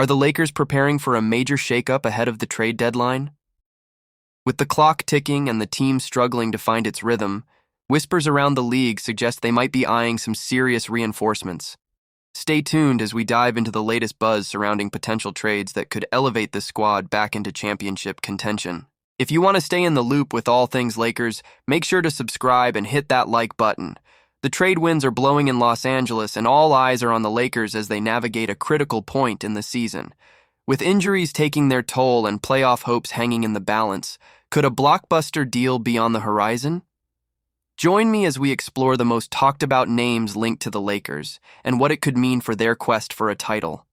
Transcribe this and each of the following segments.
Are the Lakers preparing for a major shakeup ahead of the trade deadline? With the clock ticking and the team struggling to find its rhythm, whispers around the league suggest they might be eyeing some serious reinforcements. Stay tuned as we dive into the latest buzz surrounding potential trades that could elevate the squad back into championship contention. If you want to stay in the loop with all things Lakers, make sure to subscribe and hit that like button. The trade winds are blowing in Los Angeles, and all eyes are on the Lakers as they navigate a critical point in the season. With injuries taking their toll and playoff hopes hanging in the balance, could a blockbuster deal be on the horizon? Join me as we explore the most talked-about names linked to the Lakers and what it could mean for their quest for a title.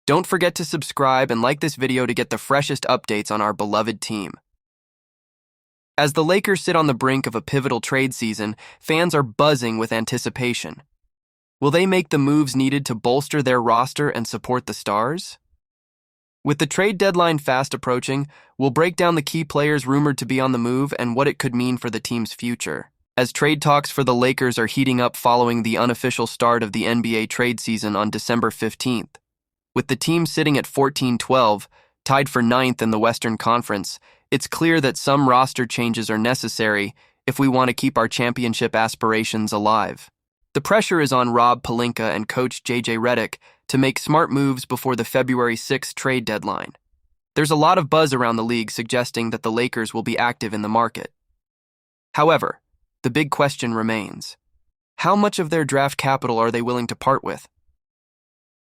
Don't forget to subscribe and like this video to get the freshest updates on our beloved team. As the Lakers sit on the brink of a pivotal trade season, fans are buzzing with anticipation. Will they make the moves needed to bolster their roster and support the stars? With the trade deadline fast approaching, we'll break down the key players rumored to be on the move and what it could mean for the team's future. As trade talks for the Lakers are heating up following the unofficial start of the NBA trade season on December 15th. With the team sitting at 14-12, tied for ninth in the Western Conference, it's clear that some roster changes are necessary if we want to keep our championship aspirations alive. The pressure is on Rob Pelinka and coach JJ Redick to make smart moves before the February 6th trade deadline. There's a lot of buzz around the league suggesting that the Lakers will be active in the market. However, the big question remains: how much of their draft capital are they willing to part with?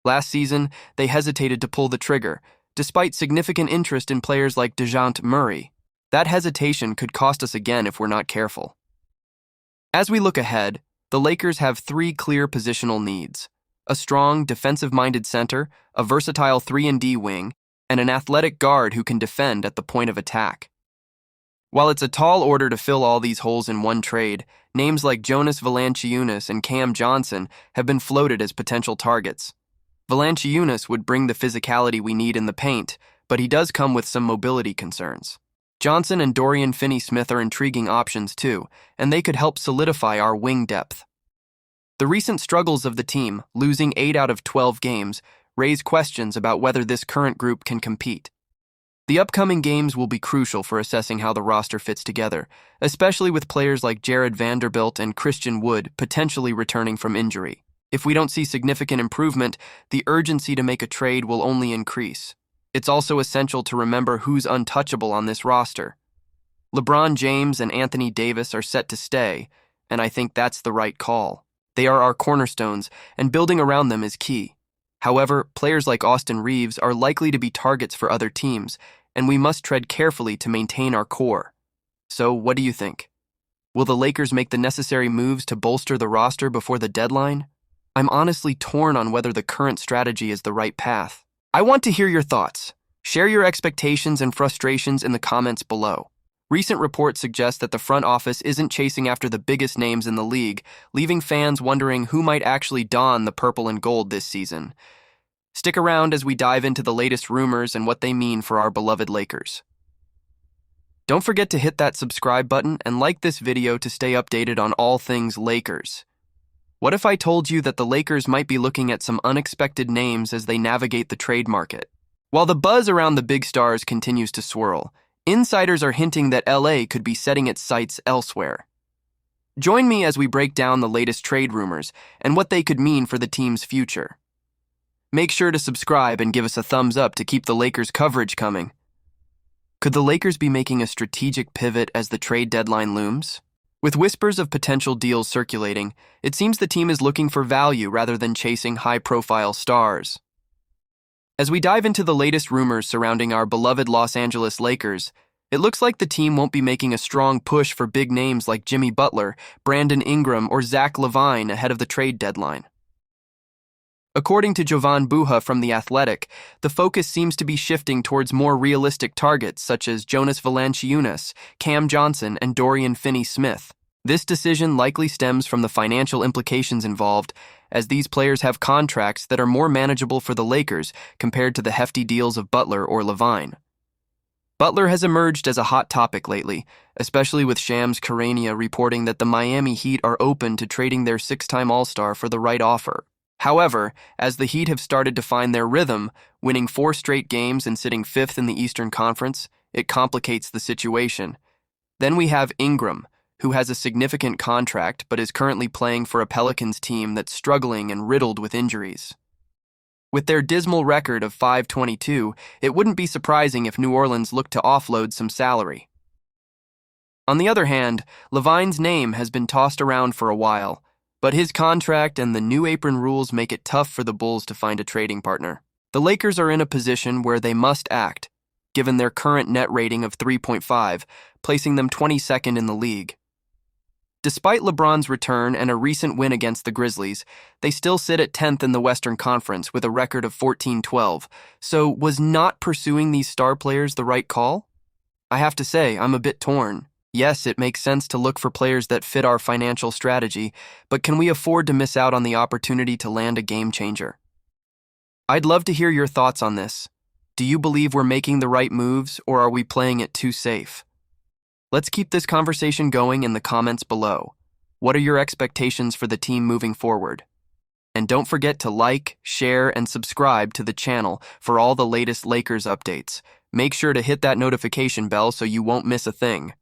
Last season, they hesitated to pull the trigger, despite significant interest in players like DeJounte Murray. That hesitation could cost us again if we're not careful. As we look ahead, the Lakers have three clear positional needs: a strong, defensive-minded center, a versatile 3-and-D wing, and an athletic guard who can defend at the point of attack. While it's a tall order to fill all these holes in one trade, names like Jonas Valanciunas and Cam Johnson have been floated as potential targets. Valanciunas would bring the physicality we need in the paint, but he does come with some mobility concerns. Johnson and Dorian Finney-Smith are intriguing options too, and they could help solidify our wing depth. The recent struggles of the team, losing 8 out of 12 games, raise questions about whether this current group can compete. The upcoming games will be crucial for assessing how the roster fits together, especially with players like Jared Vanderbilt and Christian Wood potentially returning from injury. If we don't see significant improvement, the urgency to make a trade will only increase. It's also essential to remember who's untouchable on this roster. LeBron James and Anthony Davis are set to stay, and I think that's the right call. They are our cornerstones, and building around them is key. However, players like Austin Reeves are likely to be targets for other teams, and we must tread carefully to maintain our core. So, what do you think? Will the Lakers make the necessary moves to bolster the roster before the deadline? I'm honestly torn on whether the current strategy is the right path. I want to hear your thoughts. Share your expectations and frustrations in the comments below. Recent reports suggest that the front office isn't chasing after the biggest names in the league, leaving fans wondering who might actually don the purple and gold this season. Stick around as we dive into the latest rumors and what they mean for our beloved Lakers. Don't forget to hit that subscribe button and like this video to stay updated on all things Lakers. What if I told you that the Lakers might be looking at some unexpected names as they navigate the trade market? While the buzz around the big stars continues to swirl, insiders are hinting that LA could be setting its sights elsewhere. Join me as we break down the latest trade rumors and what they could mean for the team's future. Make sure to subscribe and give us a thumbs up to keep the Lakers coverage coming. Could the Lakers be making a strategic pivot as the trade deadline looms? With whispers of potential deals circulating, it seems the team is looking for value rather than chasing high-profile stars. As we dive into the latest rumors surrounding our beloved Los Angeles Lakers, it looks like the team won't be making a strong push for big names like Jimmy Butler, Brandon Ingram, or Zach Lavine ahead of the trade deadline. According to Jovan Buha from The Athletic, the focus seems to be shifting towards more realistic targets such as Jonas Valanciunas, Cam Johnson, and Dorian Finney-Smith. This decision likely stems from the financial implications involved, as these players have contracts that are more manageable for the Lakers compared to the hefty deals of Butler or Lavine. Butler has emerged as a hot topic lately, especially with Shams Charania reporting that the Miami Heat are open to trading their 6-time All-Star for the right offer. However, as the Heat have started to find their rhythm, winning 4 straight games and sitting 5th in the Eastern Conference, it complicates the situation. Then we have Ingram, who has a significant contract but is currently playing for a Pelicans team that's struggling and riddled with injuries. With their dismal record of 5-22, it wouldn't be surprising if New Orleans looked to offload some salary. On the other hand, Lavine's name has been tossed around for a while, but his contract and the new apron rules make it tough for the Bulls to find a trading partner. The Lakers are in a position where they must act, given their current net rating of 3.5, placing them 22nd in the league. Despite LeBron's return and a recent win against the Grizzlies, they still sit at 10th in the Western Conference with a record of 14-12, so was not pursuing these star players the right call? I have to say, I'm a bit torn. Yes, it makes sense to look for players that fit our financial strategy, but can we afford to miss out on the opportunity to land a game changer? I'd love to hear your thoughts on this. Do you believe we're making the right moves, or are we playing it too safe? Let's keep this conversation going in the comments below. What are your expectations for the team moving forward? And don't forget to like, share, and subscribe to the channel for all the latest Lakers updates. Make sure to hit that notification bell so you won't miss a thing.